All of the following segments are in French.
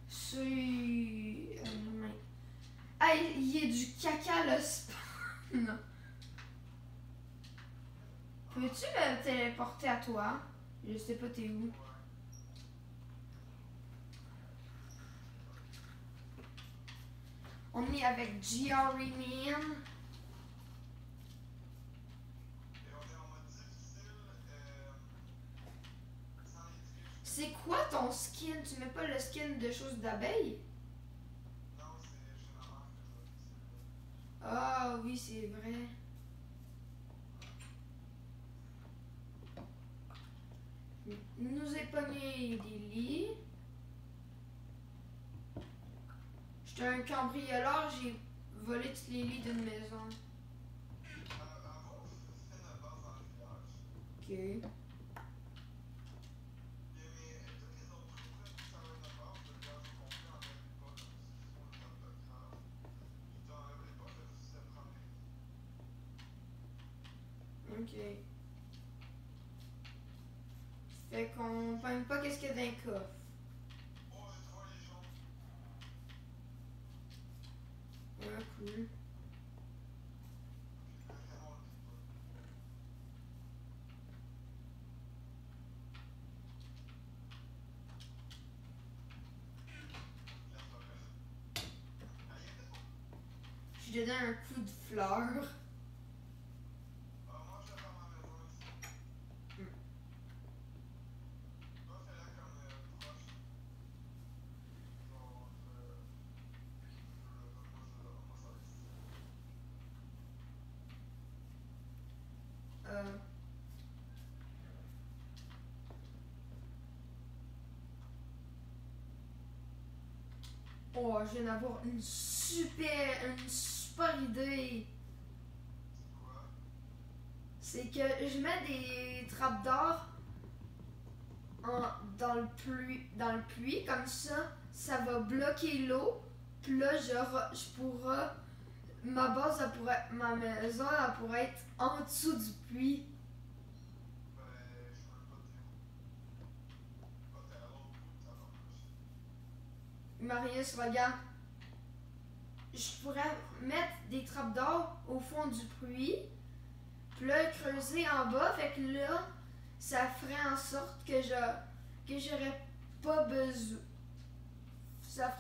C'est... Hey, il y a du caca le spawn. Peux-tu me téléporter à toi? Je sais pas t'es où. On est avec Giori Man. C'est quoi ton skin? Tu mets pas le skin de choses d'abeille? Ah oui, c'est vrai. Nous est pogné des lits. J'étais un cambrioleur, j'ai volé tous les lits d'une maison. Ok. Ok. Fait qu'on pogne pas qu'est-ce qu'il y a dans le coffre. Ouais, cool. Je lui donne un coup de fleur. Oh, je viens d'avoir une super idée. C'est que je mets des trappes d'or dans le puits, comme ça va bloquer l'eau. Puis là, je pourrais, ma maison, elle pourrait être en dessous du puits. Marius, regarde, je pourrais mettre des trappes d'or au fond du puits, puis là, creuser en bas, fait que là, ça ferait en sorte que j'aurais pas besoin. Ça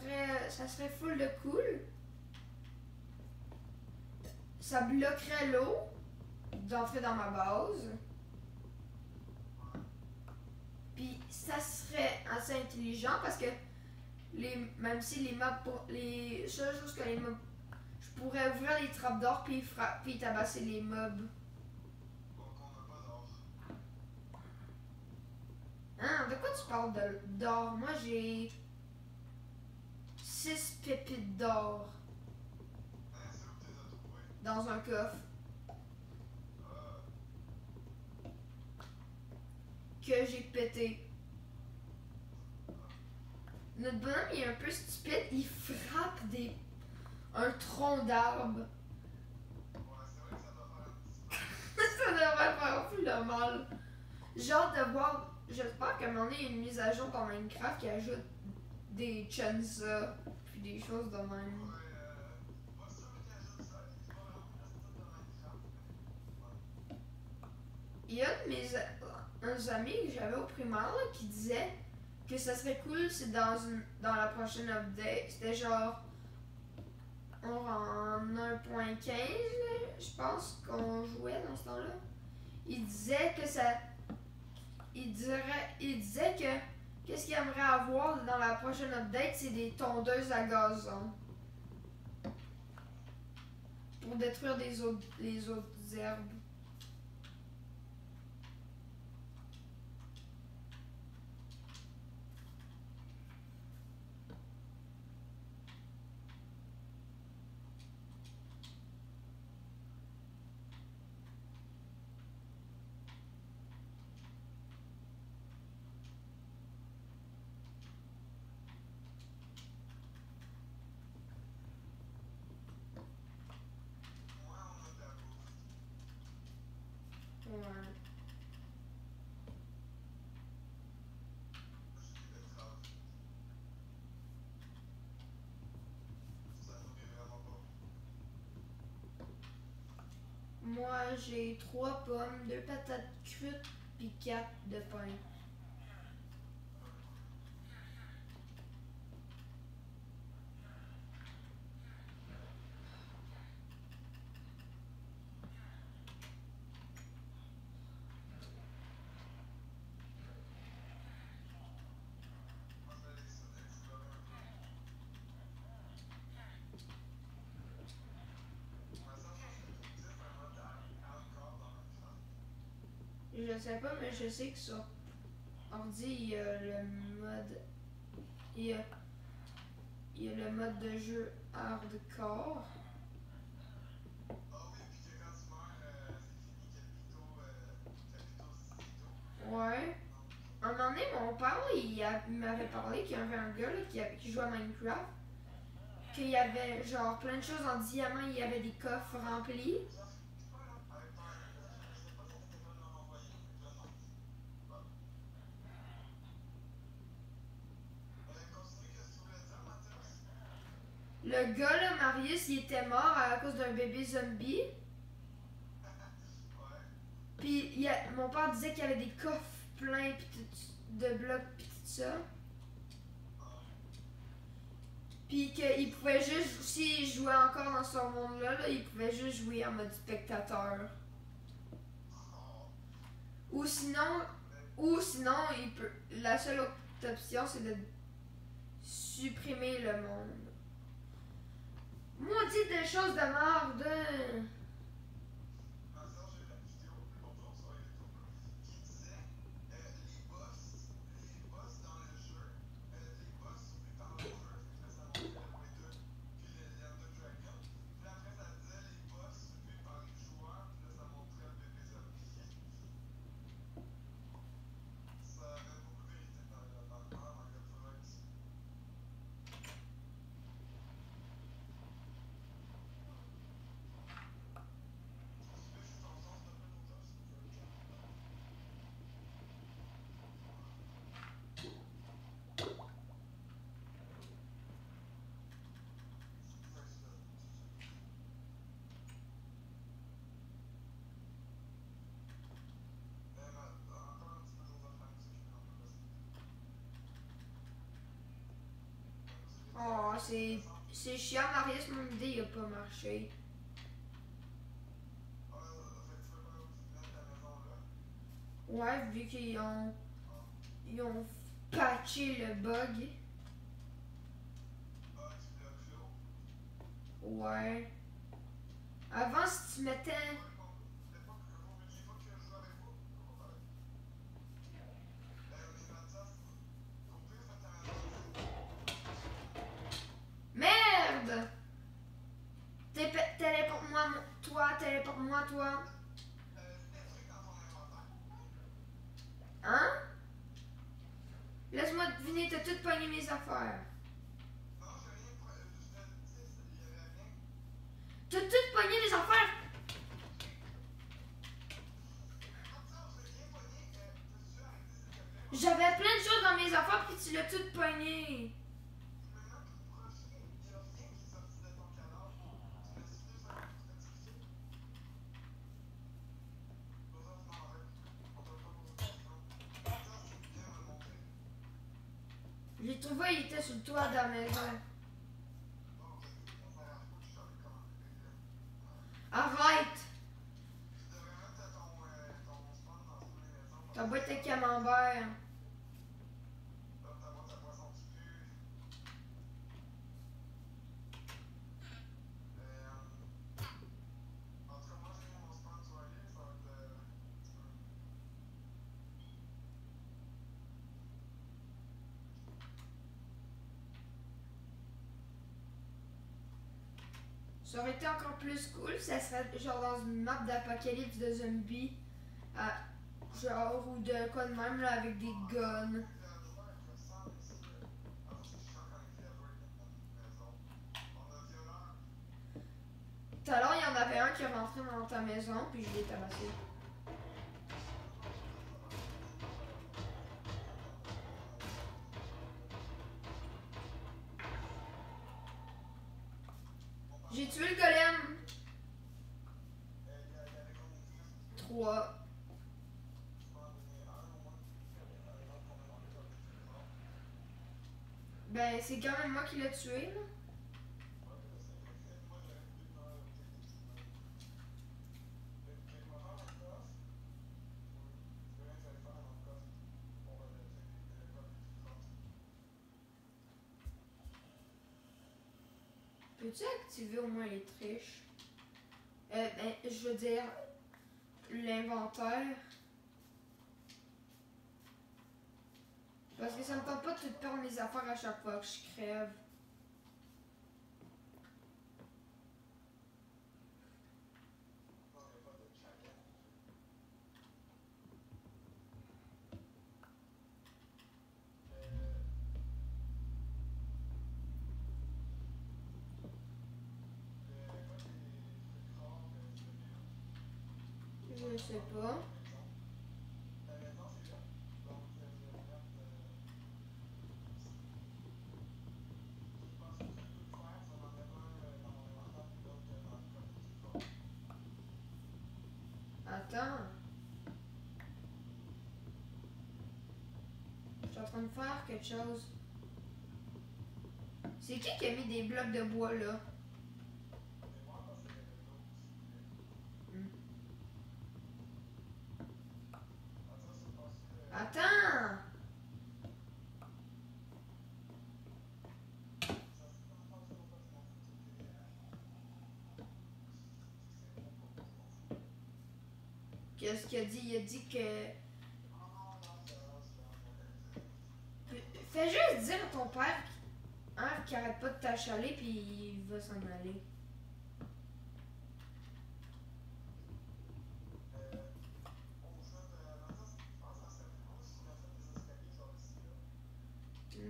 serait full de cool. Ça bloquerait l'eau d'entrer dans ma base. Puis ça serait assez intelligent parce que même si les mobs, les seules choses que les mobs, je pourrais ouvrir les trappes d'or puis tabasser les mobs. Hein, de quoi tu parles d'or? Moi j'ai 6 pépites d'or dans un coffre que j'ai pété. Notre bonhomme il est un peu stupide, il frappe un tronc d'arbre. Ça devrait faire plus le mal. J'ai hâte de voir. J'espère qu'à un moment donné, il y a une mise à jour dans Minecraft qui ajoute des chainsaws puis des choses de même. Il y a un ami que j'avais au primaire là, qui disait que ça serait cool si dans la prochaine update, c'était genre en 1.15, je pense qu'on jouait dans ce temps-là. Il disait que ça. Il disait que qu'est-ce qu'il aimerait avoir dans la prochaine update, c'est des tondeuses à gazon. Pour détruire les autres herbes. Moi, j'ai 3 pommes, 2 patates crues, puis 4 de pain. Je sais pas, mais je sais que sur ordi, il y a le mode. Il y a le mode de jeu hardcore. Ouais. Un moment donné, mon père, il m'avait parlé qu'il y avait un gars là, qui jouait à Minecraft. Qu'il y avait genre plein de choses en diamant, il y avait des coffres remplis. Le gars là, Marius, il était mort à cause d'un bébé zombie. Puis mon père disait qu'il y avait des coffres pleins de blocs pis tout ça. Puis qu'il pouvait juste, s'il jouait encore dans ce monde-là, il pouvait juste jouer en mode spectateur. Ou sinon, il peut. La seule autre option, c'est de supprimer le monde. Maudit des choses de merde. Oh, c'est chiant, Marius, mon idée n'a pas marché. Ouais, vu qu'ils ont patché le bug. Ouais. Avant, si tu mettais. Merde! Téléporte-moi, toi, téléporte-moi, toi. Hein? Laisse-moi deviner, t'as tout pogné mes affaires. T'as tout pogné les affaires? J'avais plein de choses dans mes affaires puis tu l'as tout pogné. J'ai trouvé, il était sur le toit de la maison. Arrête! Ta boîte à camembert. Ça aurait été encore plus cool, ça serait genre dans une map d'apocalypse de zombies, genre ou de quoi de même là avec des guns. Tout à l'heure, il y en avait un qui est rentré dans ta maison, puis je l'ai tabassé. J'ai tué le golem. Ben, c'est quand même moi qui l'ai tué, là. Peux-tu activer au moins les triches? Ben, je veux dire, l'inventaire. Parce que ça me tente pas de tout perdre mes affaires à chaque fois que je crève. Je sais pas. Attends. Je suis en train de faire quelque chose. C'est qui a mis des blocs de bois là? Attends! Qu'est-ce qu'il a dit? Il a dit que... Fais juste dire à ton père qu'il arrête pas de t'achaler puis il va s'en aller.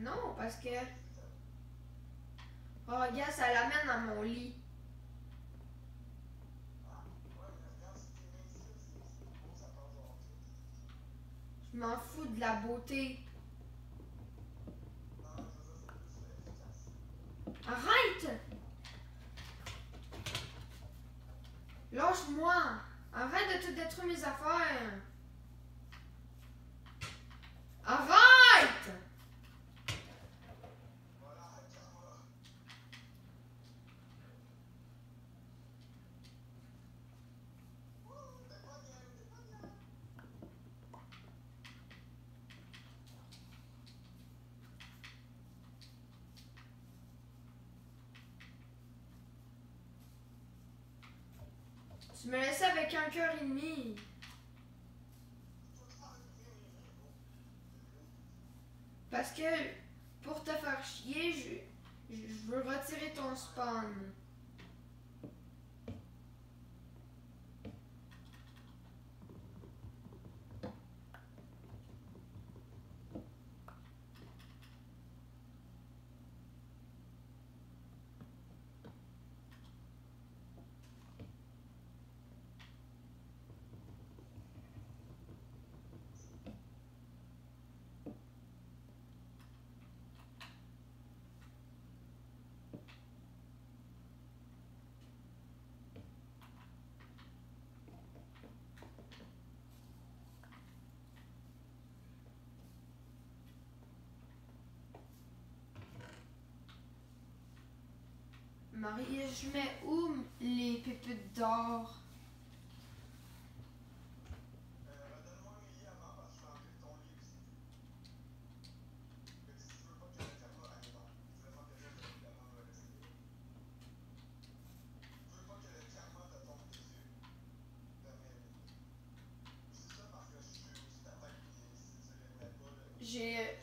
Non, parce que... Oh, regarde, ça l'amène à mon lit. Je m'en fous de la beauté. Arrête! Lâche-moi! Arrête de tout détruire mes affaires! Arrête! Tu me laisses avec un cœur et demi. Parce que pour te faire chier, je veux retirer ton spawn. Marie, je mets où les pépites d'or? J'ai...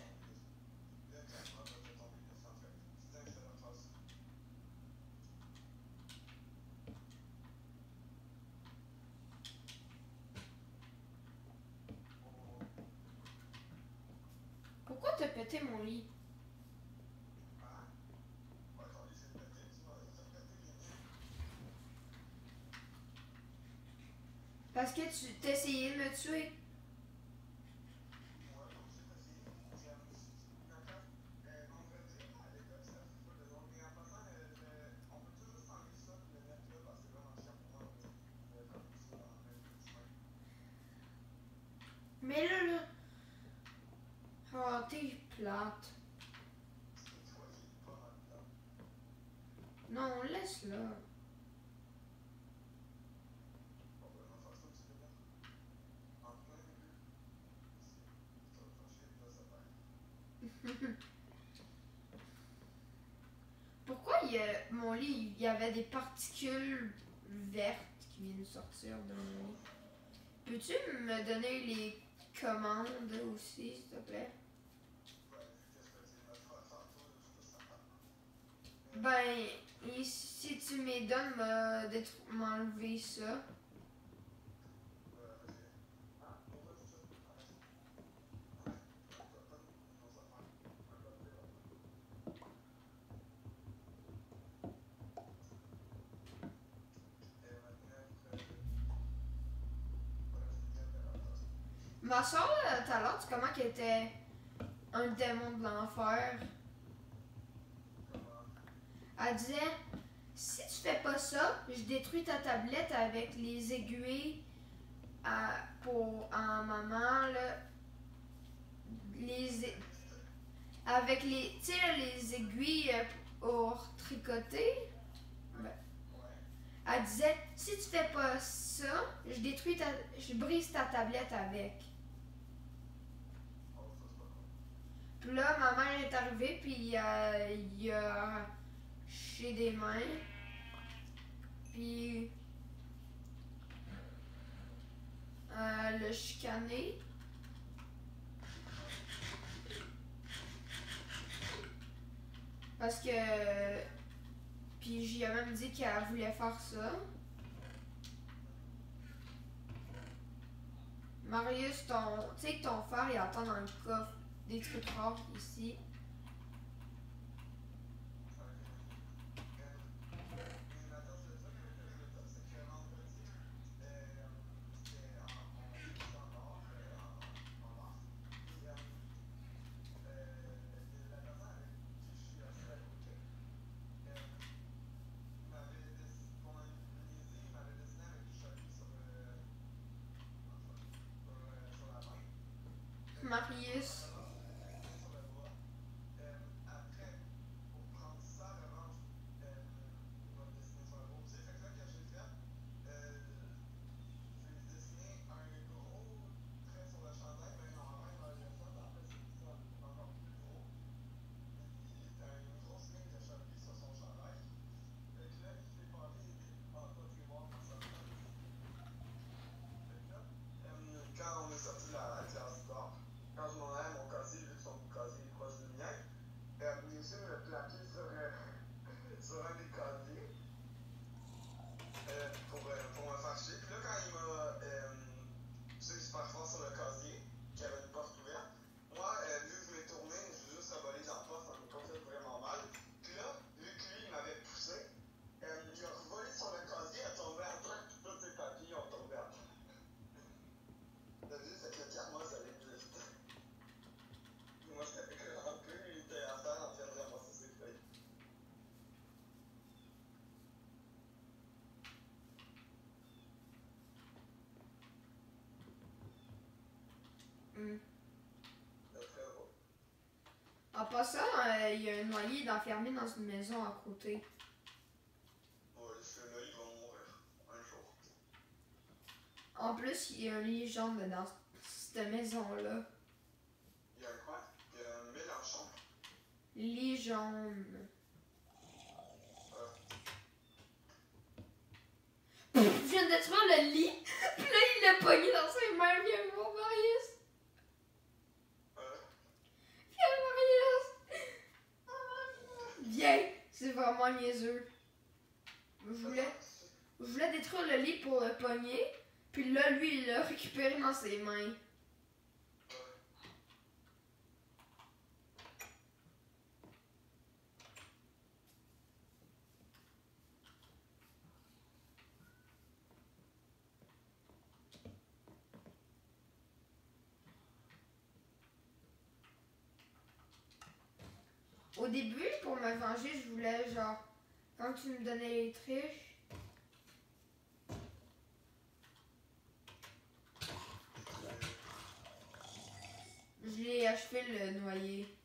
Pourquoi t'as pété mon lit? Parce que tu t'essayais de me tuer. Mais là... Oh, t'es plate. Non, laisse-la. On va vraiment faire ça, tu peux mettre en plein milieu. Ça va fâcher, puis là, ça perd. Pourquoi mon lit, il y avait des particules vertes qui viennent sortir de mon lit? Peux-tu me donner les commandes aussi, s'il te plaît? Ouais, vu que je te dis mettre tantôt, je trouve ça part. Ben, et si tu me donnes m'enlever ça. Vas-y. Ah, on va tout ça. Arrête. Arrête. Donne nos affaires. Un peu de là. Et maintenant, voilà, c'est bien de la tasse. Ma soeur, tout à l'heure, tu comment qu'elle était un démon de l'enfer? Comment? Elle disait, si tu fais pas ça, je détruis ta tablette avec les aiguilles pour en maman, là. Les, avec les, tu sais, là, les aiguilles pour tricoter. Ben, Ouais. elle disait, si tu fais pas ça, je brise ta tablette avec. Oh, ça, c'est pas cool. Puis là, ma mère est arrivée, puis il a chez des mains. Puis le chicané. Parce que. Puis j'y ai même dit qu'elle voulait faire ça. Marius, tu sais que ton frère, il attend dans le coffre des trucs rares ici. Marius. Après, pour prendre sa revanche, il m'a dessiné sur le beau. C'est fait que là, que j'ai fait, j'ai dessiné un gros trait sur le chandail, mais normalement, il m'avait fait, après, c'est ça, encore plus gros. Il a une grosse ligne de Sharpie sur son chandail. Fait que là, il fait parler des pantoufles grivoirs par sa tête. Fait que là, quand on est sorti de la classe d'art, quand je m'en allais à mon casier, vu que son casier est proche du mien, il essaie de me plaquer sur, sur un des casiers pour me faire chier. Puis là, quand il m'a poussé super fort sur le casier, qu'il y avait une porte ouverte, moi, vu que je m'ai tourné, j'ai juste revolé dans la porte, ça m'a pas fait vraiment mal. Puis là, vu que lui, il m'avait poussé, il a revolé sur le casier, il a tombé à terre, puis tous ses papiers ont tombé à terre. T'as vu, c'est que le karma, ça allait plus vite. Moi, j'étais crampé, il était à terre en train de ramasser ses feuilles. C'est très drôle. En passant, il y a un noyé d'enfermé dans une maison à côté. Ouais, ceux-là, ils vont mourir un jour. En plus, il y a un lit jaune dans cette maison-là. Il y a quoi? Il y a un Mélenchon. Lit jaune. Je viens de détruire le lit, puis là, il l'a pogné dans ses mains. Viens voir, Marius. Viens, Marius. Viens. C'est vraiment niaiseux. Je voulais détruire le lit pour le pogner, puis là, lui, il l'a récupéré dans ses mains. Au début, pour me venger, je voulais genre, quand tu me donnais les triches, je l'ai achevé le noyer.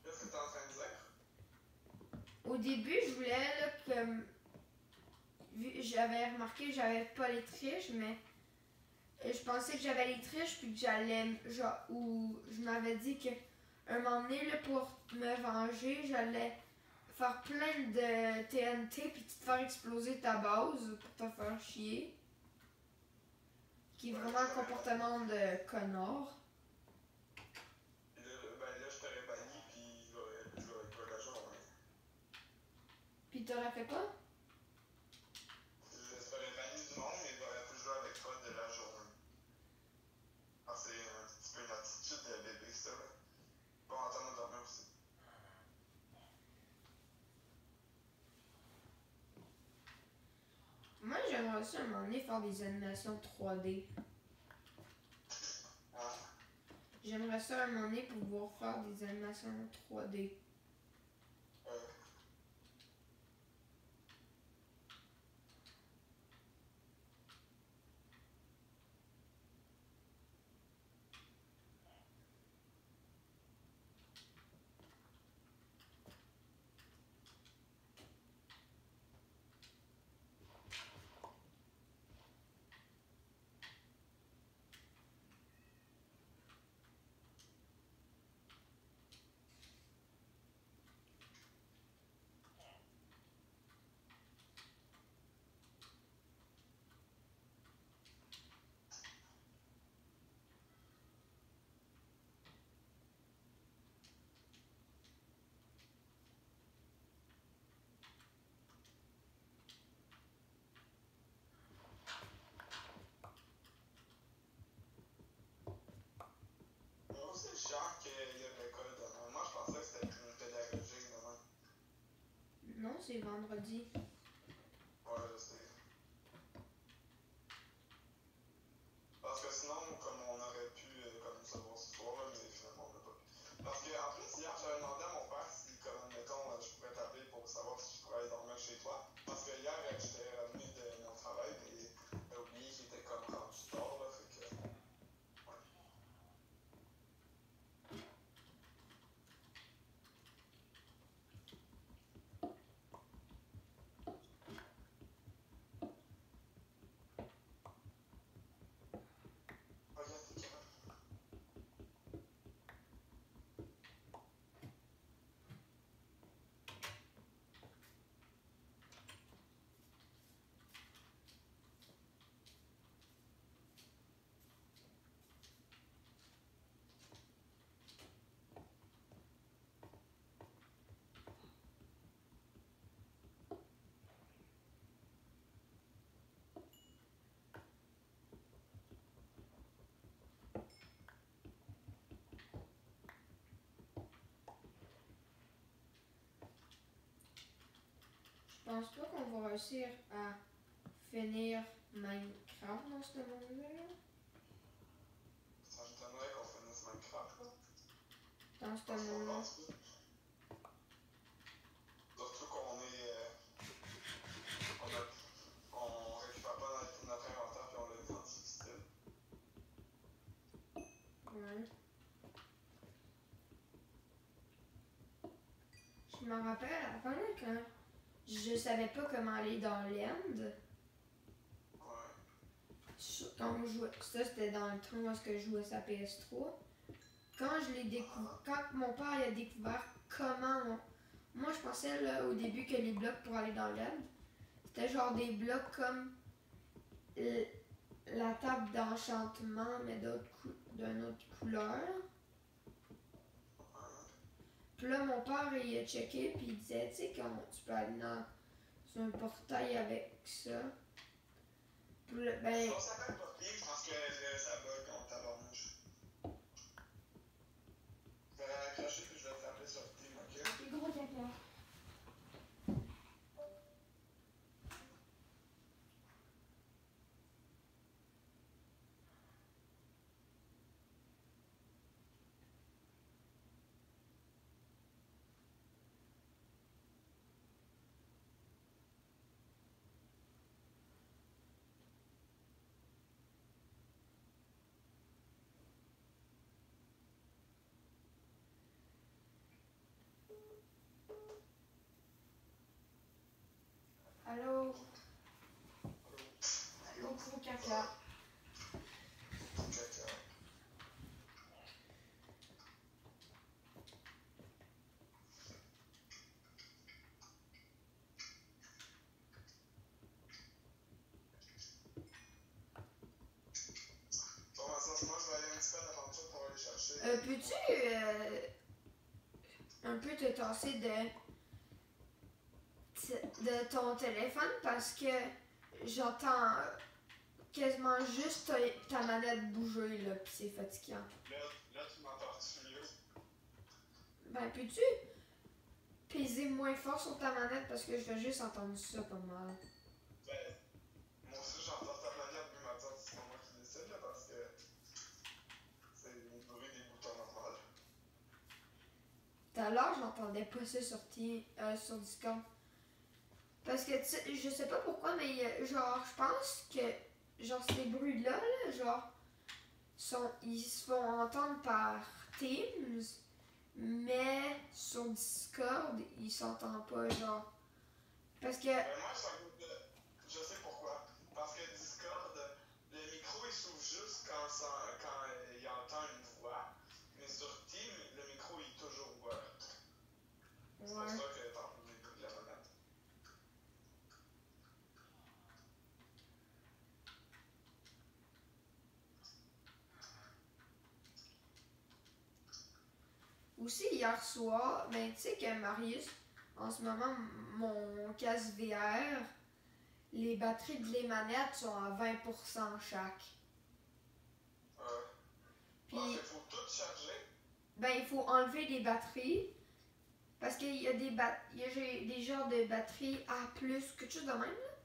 Qu'est-ce que t'es en train de dire? Au début, je voulais là, que. J'avais remarqué que j'avais pas les triches, mais je pensais que j'avais les triches, puis que j'allais. Genre, ou je m'avais dit que un moment donné, là, pour me venger, j'allais faire plein de TNT, puis te faire exploser ta base pour te faire chier. Qui est vraiment un comportement de connard. Là, je t'aurais banni, puis je vais la journée. Puis t'aurais fait quoi? Je t'aurais banni du monde, mais j'aurais pu jouer avec toi de la journée. Ah, c'est un petit peu une attitude de bébé, ça. Bon, attends, on dormir aussi. Moi, j'aimerais aussi à un moment donné faire des animations 3D. Ah. J'aimerais ça à un moment donné pouvoir faire des animations 3D. Moi aussi, je sens qu'il y a l'école demain. Moi, je pensais que c'était plus pédagogique demain. Non, c'est vendredi. Ouais, je sais. Parce que sinon, comme on aurait pu comme savoir ce soir, là, mais finalement, on n'a pas pu. Parce que, en plus, hier, j'avais demandé à mon père si, comme, admettons, je pourrais t'appeler pour savoir si je pourrais aller dormir chez toi. Parce que hier, j'étais revenu de mon travail, mais j'ai oublié qu'il était comme rendu tard, là, fait que. Ouais. Ok, c'est clair. Je pense pas qu'on va réussir à finir Minecraft dans ce monde-là. Ça m'étonnerait qu'on finisse Minecraft, là. Dans ce Parce qu'on monde-là. pense pas. Surtout qu'on est. On récupère pas notre inventaire puis on l'a mis en difficile. Ouais. Je me rappelle, avant quand je savais pas comment aller dans l'end. Ouais. Quand on jouait, ça c'était dans le temps où est-ce que je jouais sa PS3. Quand je l'ai découvert, quand mon père il a découvert comment moi je pensais là au début que les blocs pour aller dans l'end, c'était genre des blocs comme la table d'enchantement mais d'une autre couleur. Puis là mon père il a checké puis il disait tu sais quand tu peux aller sur un portail avec ça. Puis là, ben. Ça s'appelle pas pire parce que ça bug en tabarnouche. Je vais raccrocher puis je vais te rappeler sur Team, ok? C'est gros d'accord. Peux-tu un peu te tasser de ton téléphone parce que j'entends quasiment juste ta manette bouger là, pis c'est fatigant. Là, tu m'entends-tu mieux? Ben, peux-tu peser moins fort sur ta manette parce que je vais juste entendre ça pas mal. Ben, moi aussi, j'entends ta manette, mais maintenant, c'est pas moi qui décide, là, parce que c'est le bruit des boutons normal. Tout à l'heure, j'entendais pas ça sur Discord. Parce que, tu sais, je sais pas pourquoi, mais genre, je pense que, genre, ces bruits-là, là, genre, ils se font entendre par Teams, mais sur Discord, ils s'entendent pas, genre. Parce que, Ben, moi, je sais pourquoi. Parce que Discord, le micro, il s'ouvre juste quand il entend une voix. Mais sur Team, le micro, il est toujours ouvert. C'est pour ça que t'entends les bruits de la manette. aussi, hier soir, ben, tu sais que Marius, en ce moment, mon casque VR, les batteries de les manettes sont à 20% chaque. Puis, Il faut tout charger. ben, il faut enlever les batteries. Parce qu'il y a des genres de batteries A+, quelque chose de même, là.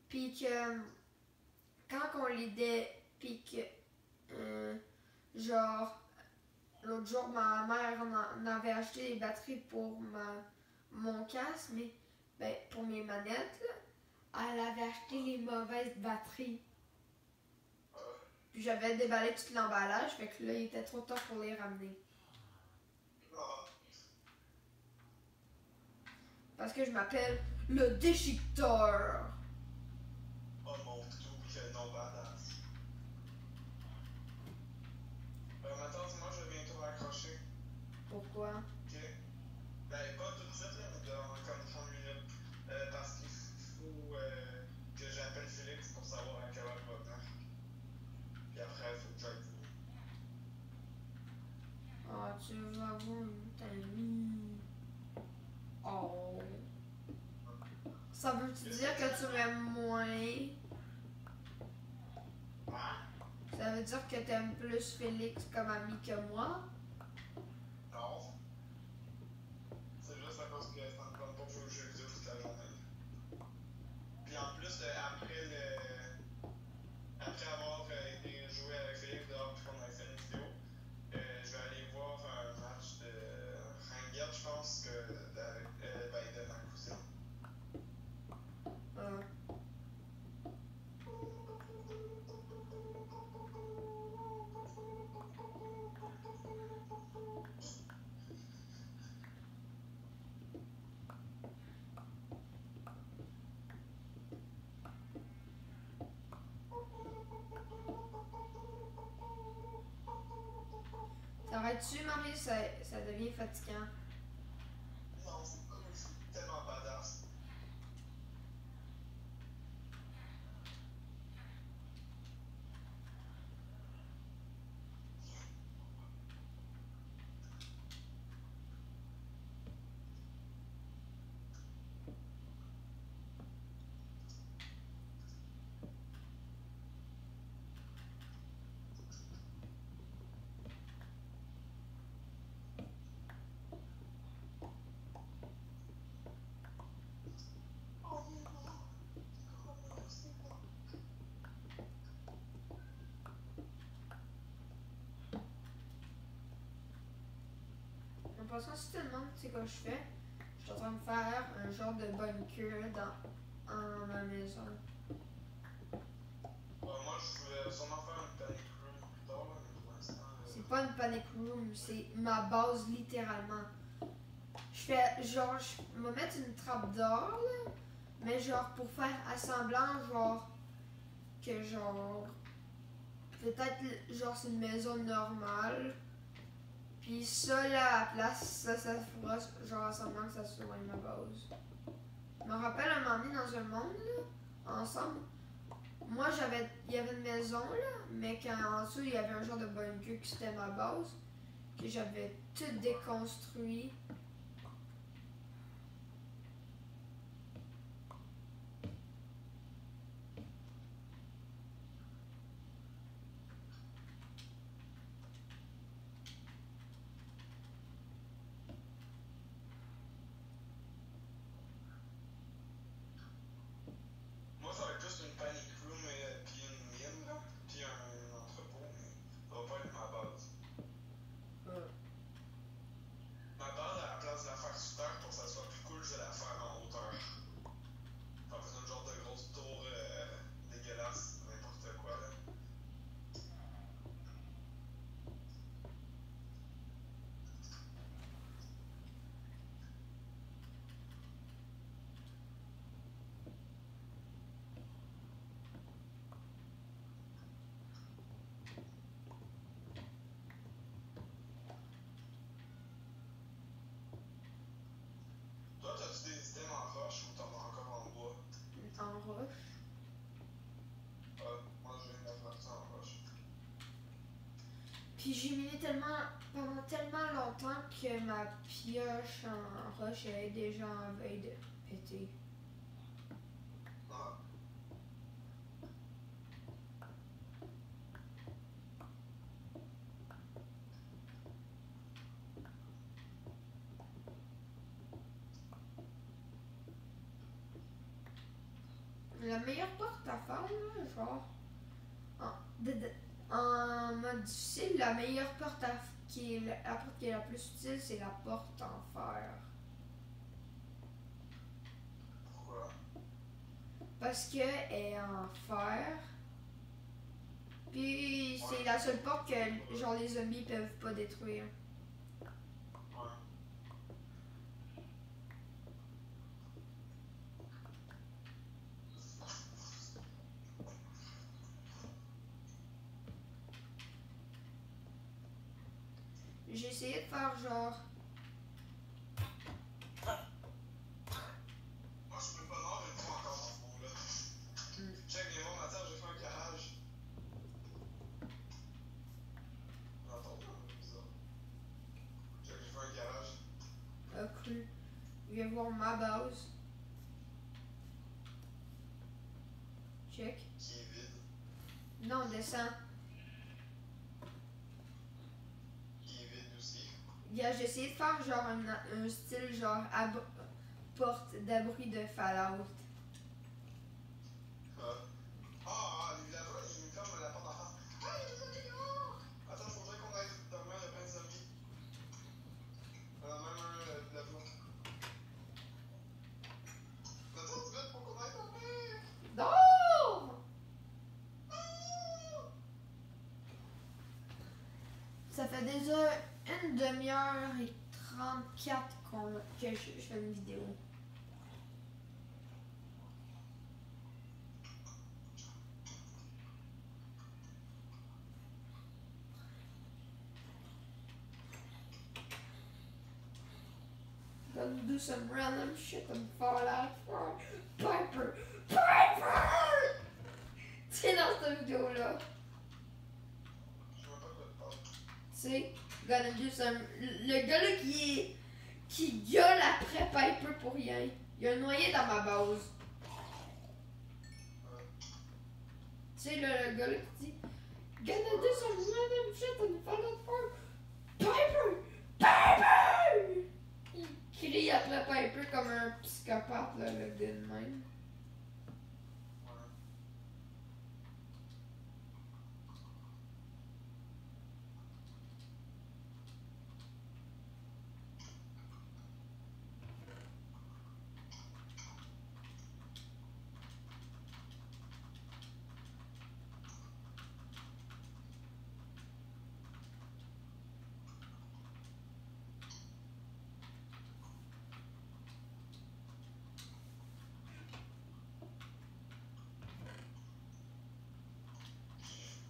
Puis que, quand on puis que, genre, l'autre jour, ma mère en avait acheté des batteries pour mon casque, mais, ben, pour mes manettes, là, elle avait acheté les mauvaises batteries. Puis j'avais déballé tout l'emballage, fait que là, il était trop tard pour les ramener. Parce que je m'appelle le déchiqueteur. Oh mon dieu, quel nom badass. Maintenant, moi, je vais bientôt raccrocher. Pourquoi? Ok. Ben, pas tout de suite, là, mais dans comme 30 minutes. Parce qu'il faut que j'appelle Félix pour savoir à quelle heure il va venir. Puis après, il faut que j'aille vous. Ah, tu vas avoir une amie. Oh. Ça veut-tu dire que tu m'aimes moins? Ça veut dire que t'aimes plus Félix comme ami que moi? Non. C'est juste à cause que ça me prend pas de jouer aux jeux vidéo toute la journée. Puis en plus, après avoir été jouer avec Félix dehors puis qu'on a fait une vidéo, je vais aller voir un match de Ringuette, je pense, de ma cousine. Ah. T'arrêtes-tu, Marie? Ça devient fatigant. Non, c'est cool, c'est tellement badass. En passant, si tu te demandes, tu sais quoi je fais? Je suis en train de faire un genre de bunker en ma maison. Moi, je voulais sûrement faire une panic room plus tard, là, mais pour l'instant. C'est pas une panic room, c'est ma base littéralement. Je fais genre, je vais mettre une trappe d'or, là, mais genre pour faire assemblant, genre, que genre, peut-être genre c'est une maison normale. Puis ça là, à la place, ça fera genre assemblant que ça soit ma base. Je me rappelle un moment donné dans un monde, là, ensemble, Moi, il y avait une maison, là, mais en dessous, il y avait un genre de bunker qui c'était ma base, que j'avais tout déconstruit. Moi, ça va être juste une panic room et puis une mine, là, puis un entrepôt, mais ça va pas être ma base. Ma base, à la place de la faire sur terre pour que ça soit plus cool, je vais la faire en hauteur. En faisant une genre de grosse tour dégueulasse, n'importe quoi, là. Toi, t'as-tu des items en roche ou t'en as encore en bois? En roche. Moi, j'ai une partie en roche. Puis j'ai miné pendant tellement longtemps que ma pioche en roche elle est déjà en veille de péter. Ah. La meilleure porte à faire, là, genre, en mode difficile, la meilleure porte la porte qui est la plus utile, c'est la porte en fer. Pourquoi? Parce que elle est en fer. Puis c'est la seule porte que genre les zombies peuvent pas détruire. Ouais. J'ai essayé de faire genre. Moi, je peux pas mordre une fois encore dans ce monde-là. Check, viens voir ma table, j'ai fait un garage. Attends, c'est bizarre. Check, j'ai fait un garage. Cru. Je vais voir ma base. Check. Qui est vide. Non, descends. Qui est vide aussi. J'ai essayé de faire genre un style genre porte d'abri de Fallout. Les villageois, ils me ferment la porte en face. Ah, il y a des zombies dehors! Attends, faudrait qu'on aille dormir, il y a plein de zombies. Même un villageois. Attends, tu veux, faut qu'on aille dormir! Non! Ça fait déjà une demi-heure et 34 que je fais une vidéo. Gonna do some random shit and fall out for Piper. Piper! C'est dans cette vidéo-là. Je vois pas de quoi te parler. Tu sais, gonna do some. Le gars là qui gueule après Piper pour rien. Il y a un noyé dans ma base. Tu sais, le gars là qui dit gonna do some random shit and fall out for Piper! Piper! Il crie après Piper comme un psychopathe, là, le gars de même.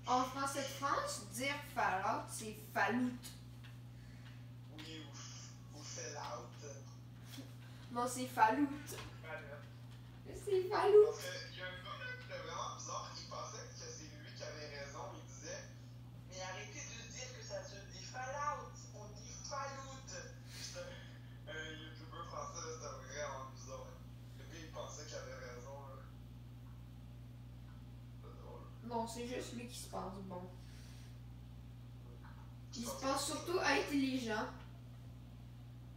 En français de France, dire Fallout, c'est Fallout. Oui, ou Fallout. Non, c'est Fallout. Fallout. C'est Fallout. Parce qu'il y a un gars là qui est vraiment bizarre, il Fallout. On dit Fallout. C'était un YouTuber français, là, c'était vraiment bizarre. Le gars, il pensait qu'il avait raison, là. C'est drôle. Non, c'est juste lui qui se pense bon. Je Il se pense pense que- surtout intelligent.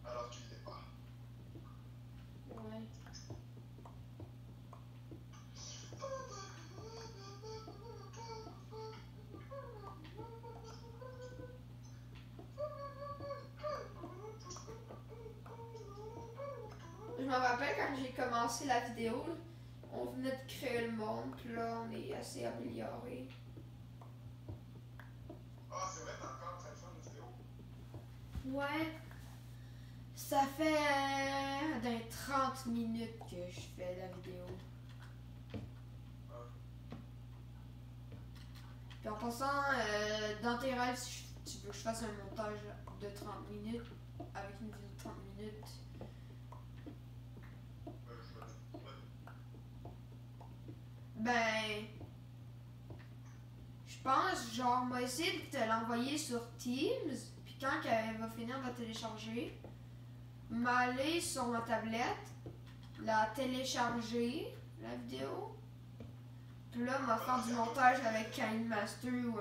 Alors qu'il l'est pas. Ouais. Je me rappelle quand j'ai commencé la vidéo, on venait de créer le monde, puis là on est assez amélioré. Ah, c'est vrai, t'es encore en train de faire une vidéo. Ouais. Ça fait dans 30 minutes que je fais la vidéo. Puis en passant, dans tes rêves, si tu veux que je fasse un montage de 30 minutes, avec une vidéo de 30 minutes, ben, je pense, genre, moi essayer de te l'envoyer sur Teams, puis quand elle va finir de télécharger, m'aller sur ma tablette, la télécharger, la vidéo, puis là, m'a faire du montage avec KineMaster ou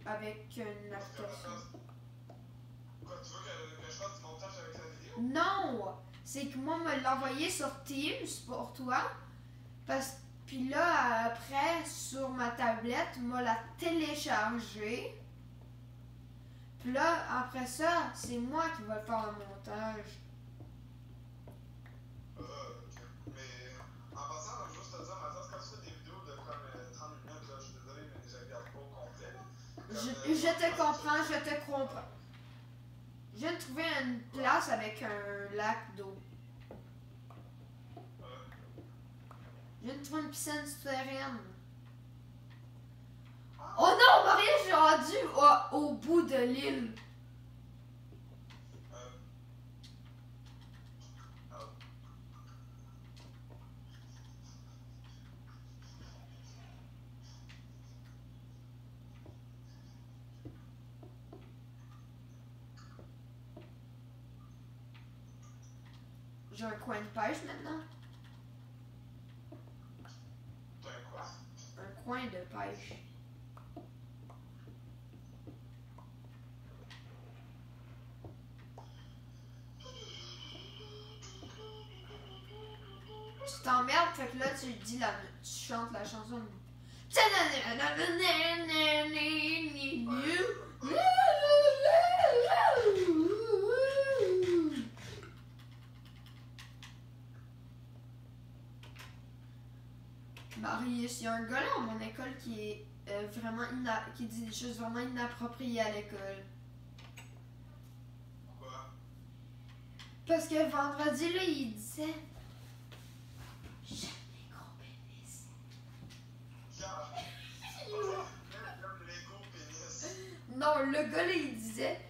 avec une application. Quoi, tu veux que je fasse du montage avec la vidéo? Non! C'est que moi, me l'envoyer sur Teams pour toi, parce puis là, après, sur ma tablette, moi la télécharger. Puis là, après ça, c'est moi qui vais faire le montage. Ok. Mais en passant, je veux juste te dire, Mathias, quand tu fais des vidéos de comme 30 minutes, là, je suis désolé, mais je regarde pas au complet. Là. Je te comprends, je te comprends. Je viens de trouver une place avec un lac d'eau. Je viens de trouver une piscine souterraine. Oh non, Marie, je suis rendue au bout de l'île. J'ai un coin de pêche maintenant. T'as un quoi? Un coin de pêche. Tu t'emmerdes, fait que là tu dis tu chantes la chanson. Marius, il y a un gars là à mon école qui est vraiment qui dit des choses vraiment inappropriées à l'école. Pourquoi? Parce que vendredi là, il disait j'aime les gros pénis. Lego pénis. Non, le gars là, il disait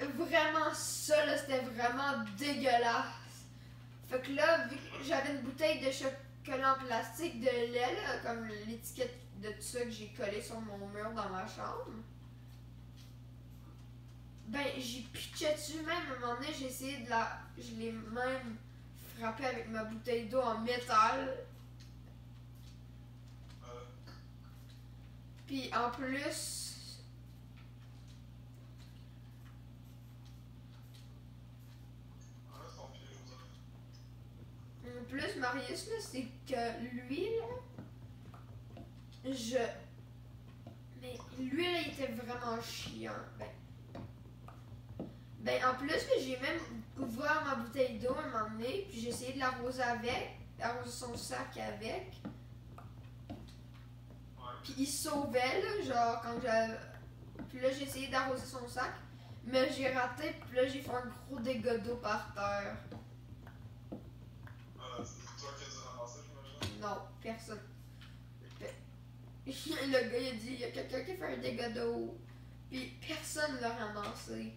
vraiment ça là, c'était vraiment dégueulasse. Fait que là, vu que j'avais une bouteille de chocolat en plastique de lait, là, comme l'étiquette de tout ça que j'ai collé sur mon mur dans ma chambre, ben j'ai pitché dessus même. À un moment donné, j'ai essayé de la. Je l'ai même frappé avec ma bouteille d'eau en métal. Puis en plus. En plus, Marius, là, c'est que lui, là. Mais lui, là, il était vraiment chiant. Ben en plus, là, j'ai même ouvert ma bouteille d'eau un moment donné, puis j'ai essayé de l'arroser d'arroser son sac avec. Puis il se sauvait, là, genre, quand j'avais. Puis là, j'ai essayé d'arroser son sac, mais j'ai raté, puis là, j'ai fait un gros dégât d'eau par terre. C'est toi qui as dû ramasser, j'imagine? Non, personne. Le gars, il a dit, il y a quelqu'un qui a fait un dégât d'eau. Puis personne l'a ramassé.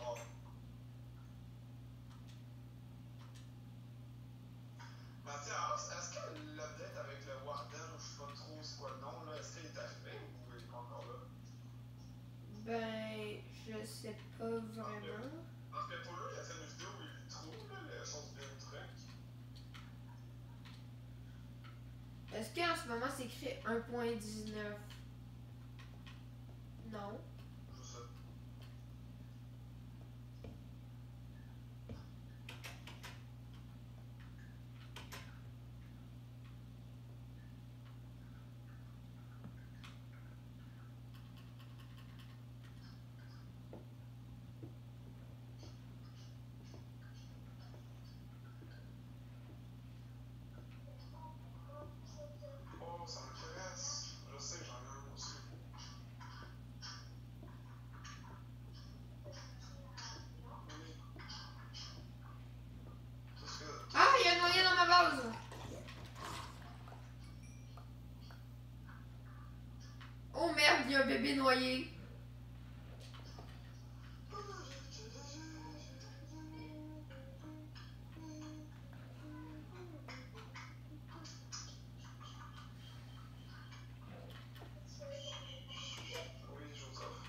Oh. Mathias, est-ce que l'update avec le Warden, ou je sais pas trop c'est quoi le nom, là, est-ce qu'il est arrivé ou il est pas encore là? Ben. sais pas vraiment. Parce que pour lui, il a fait une vidéo où il trouve là, les choses bien truc. Est-ce qu'en ce moment c'est écrit 1.19? Non. Je sais. Oh, ça m'intéresse. Je sais que j'en ai un aussi. Oui. Parce que. Ah, il y a un noyé dans ma base! Oh merde, il y a un bébé noyé. Oui, Joseph.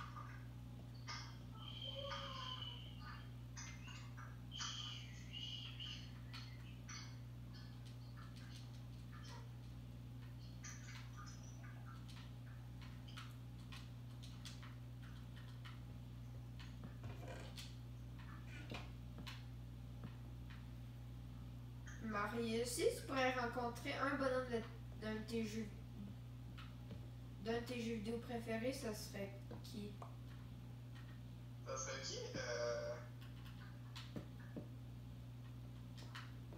Marius, si tu pourrais rencontrer un bonhomme d'un de tes jeux vidéo préférés, ça serait qui? Ça serait qui?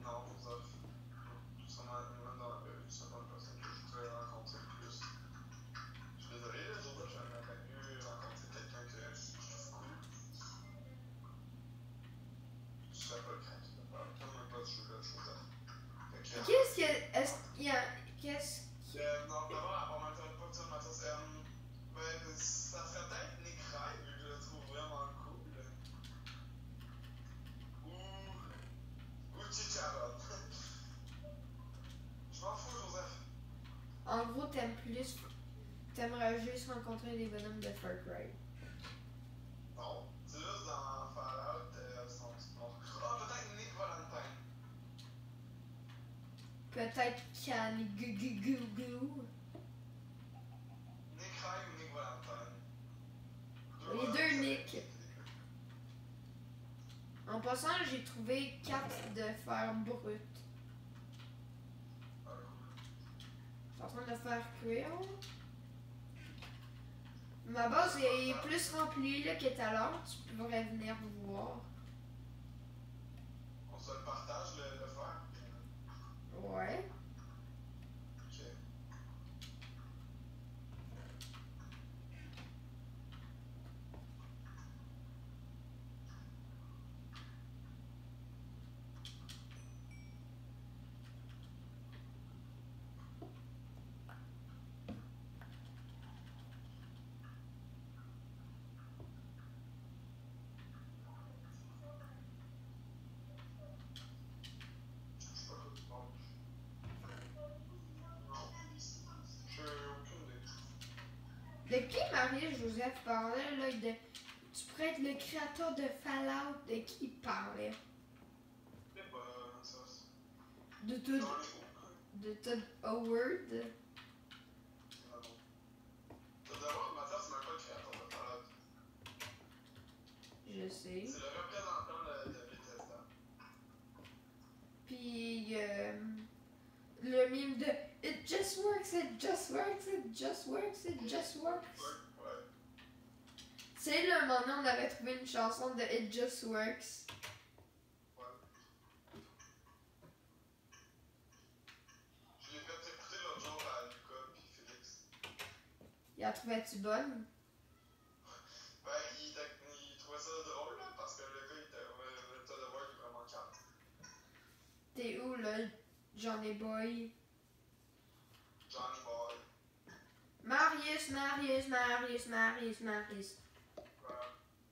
Non, Joseph. Tout simplement, même dans la vraie vie, c'est pas une personne que je voudrais rencontrer le plus. Je suis désolé, là, Joseph, j'aimerais bien mieux rencontrer quelqu'un que je trouve cool. Je serais pas le crack. Comme même pas de jeu, là, Joseph. Fait que, Qu'est-ce que. Est-ce qu'il y a. Qu'est-ce. non, d'abord, on m'intéresse pas ça, Mathis. Ben, ça serait peut-être Nick Rai, vu que je le trouve vraiment cool. Ou Chicharon. Je m'en fous, Joseph. En gros, t'aimerais juste rencontrer des bonhommes de Far Cry. Non, c'est juste dans Fallout, son nom. Ah, peut-être Nick Valentine. Peut-être Can Goo. Nick Rai ou Nick Valentine. Les deux Nick. En passant, j'ai trouvé 4 de fer brut. Ah, cool. Je suis en train de le faire cuire. Ma base est plus remplie là, que tout à l'heure. Tu pourrais venir voir. On se le partage, le fer. Ouais. Ok. Je sais pas quoi tu manges. Non. J'ai aucune idée. De qui Marie-Joseph parlait là, tu pourrais être le créateur de Fallout. De qui il parlait? C'est pas ça. De Dans tout. les hauts. De Todd Howard. Non. T'as d'abord, Mathias, c'est même pas le créateur de Fallout. Je sais. C'est le représentant de Bethesda. Puis le mime de It just works, it just works, it just works, it just works. Ouais. Tu sais, là, un moment donné, on avait trouvé une chanson de It Just Works. Ouais. Je l'ai fait écouter l'autre jour à Lucas puis Félix. Il la trouvait-tu bonne? Ben, il trouvait ça drôle, là, parce que le gars, il était, le tas de voix, il est vraiment calme. T'es où, là, Johnny Boy? Johnny Boy. Marius.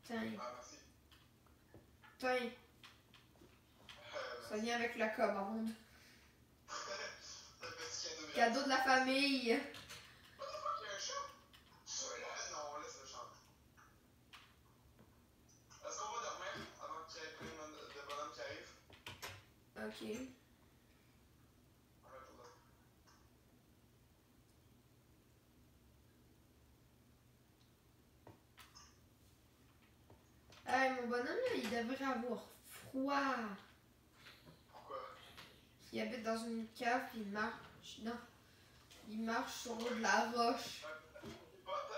Tiens, Merci. tiens, ça vient avec la commande. Le petit cadeau. Cadeau de la famille. What the fuck, il y a un chat? Celui-là, non, laisse le chat. ok. Mon bonhomme, là, il devrait avoir froid. Pourquoi? Il habite dans une cave, puis il marche. Non. Il marche sur de la roche.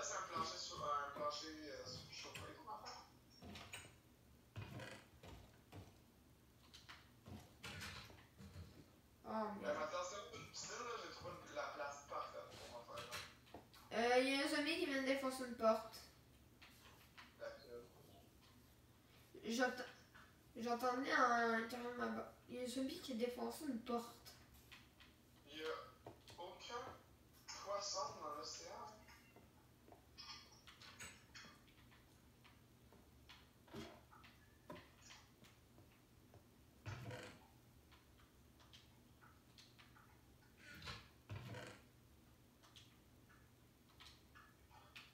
C'est un plancher chauffé, ton affaire? Oh, Mais merde. maintenant, c'est une piscine, là, j'ai trouvé la place parfaite pour m'en faire. Il y a un zombie qui vient de défoncer une porte. Laquelle? J'entendais un carrément là-bas. Il y a un zombie qui a défoncé une porte. Il n'y a aucun poisson dans l'océan.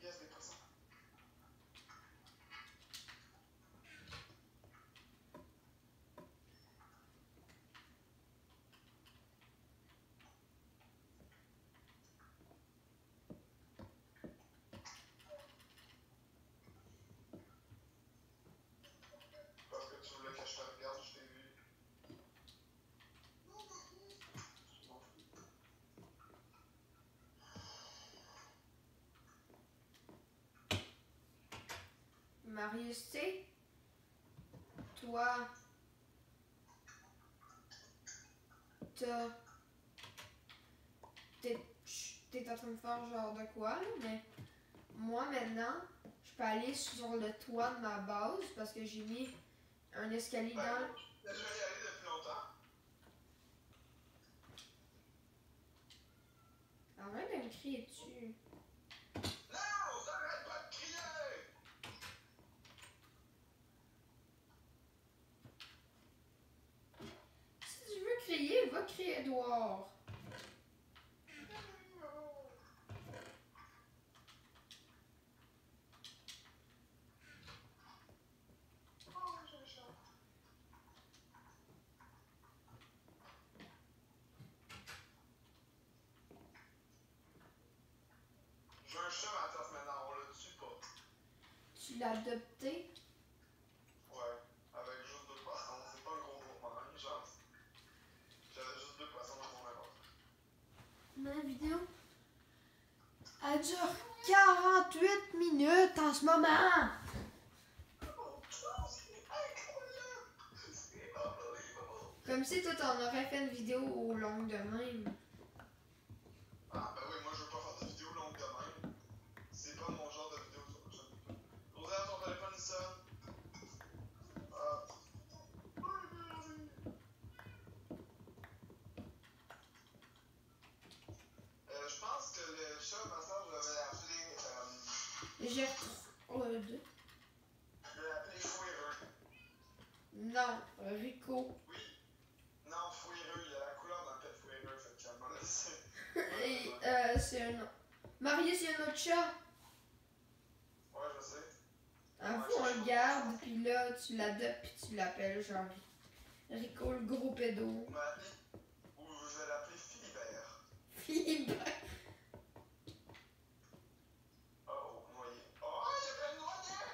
Yes, des poissons. Parce que tu voulais que je te regarde, je t'ai vu. Marius, tu sais, toi, t'es en train de faire genre de quoi, là, mais moi maintenant, je peux aller sur le toit de ma base parce que j'ai mis un escalier dans. Je vais y aller depuis longtemps. Arrête de me crier dessus. Non, s'arrête pas de crier! Si tu veux crier, va crier dehors. J'ai un chat à la tasse maintenant, on le tue pas. Tu l'as adopté. Ouais, avec juste 2 poissons, c'est pas un gros gourmand, une chance. J'avais juste 2 poissons dans mon inventaire. Ma vidéo, elle dure 48 minutes en ce moment. Comme si toi t'en aurais fait une vidéo au long de même. Ah, ben oui, moi je veux pas faire de vidéo longue de même. C'est pas mon genre de vidéo sur la chaîne. Rosaire, ton téléphone il sonne. Ah. Je pense que le chat, ma soeur, je l'avais appelé. J'ai deux. Je l'ai appelé Fouireux. Non, Rico. Oui. Non, Fouireux, il a la couleur d'un pet Fouireux, fait que m'a laissé. Et c'est un. Marius, il y a un autre chat. Ouais, je sais. Avoue, on le garde, puis là, tu l'adoptes, puis tu l'appelles genre Rico le gros pédo. Ou je vais l'appeler Philibert. Philibert. Oh, noyé. Oh, il y a plein de noyés!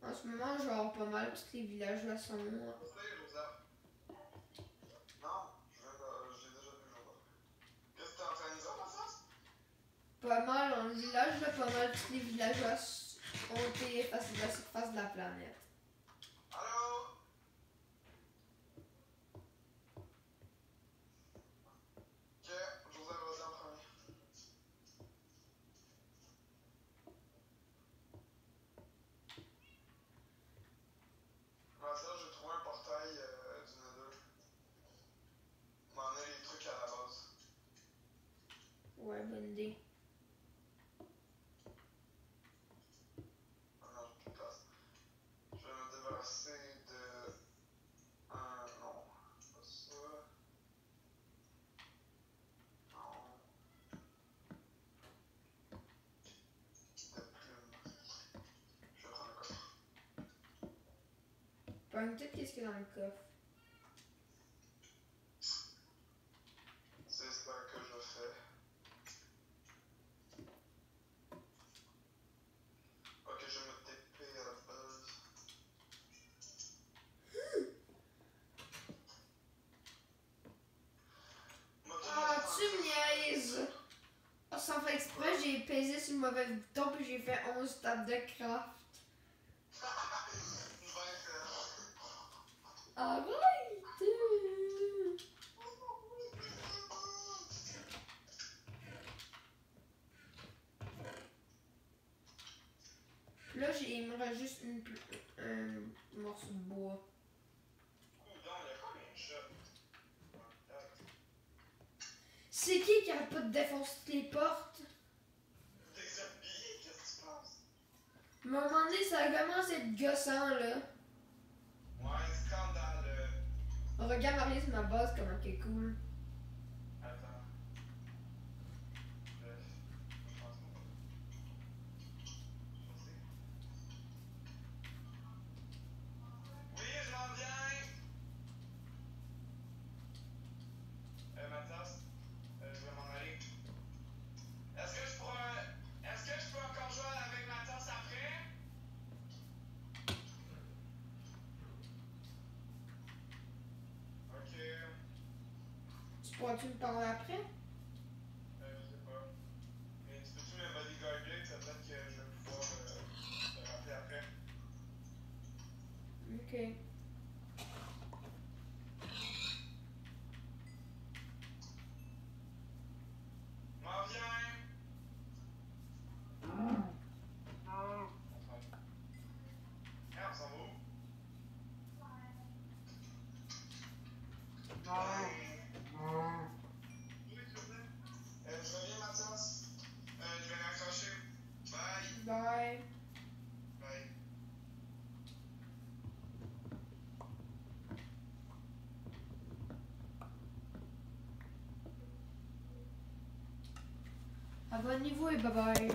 En ce moment, genre, pas mal, tous les villageois sont morts. Non, j'ai déjà vu Rosa. Qu'est-ce que t'es en train de dire, ma sauce? Pas mal, dans le village, là, pas mal, tous les villageois ont été effacés de la surface de la planète. Allô? Ok, Joseph, vas-y en premier. Ma soeur, j'ai trouvé un portail du Nether. M'en les trucs à la base. Ouais, bonne idée. Ah non, j'ai plus de place. Je J'épargne tout ce qu'il y a dans le coffre. C'est ça que je fais. Ok, je vais me TP à la base. Ah, tu me niaises! Oh, sans faire exprès, j'ai pesé sur le mauvais bouton puis j'ai fait 11 tables de craft. Arrête! Là, il me reste juste un morceau de bois. C'est qui arrête pas de défoncer les portes? Des zombies, qu'est-ce que tu penses? À un moment donné, ça commence à être gossant, là. Ouais, scandale. Oh, regarde, Marie, c'est ma base, comment qu'elle est cool. Attends. Je pense pas. Oui, je m'en viens. Mathias, je vais m'en aller. Est-ce que je peux encore jouer avec Mathias après? Ok. Tu pourras-tu me parler après? Je sais pas. Mais tu peux-tu me bodyguarder? Peut-être que je vais pouvoir te rappeler après. Ok. M'en viens! On s'en va où? Oui, s'il vous plaît. Je reviens, Mathias. Je vais raccrocher. Bye. Bye. Bye. Abonnez-vous et bye bye.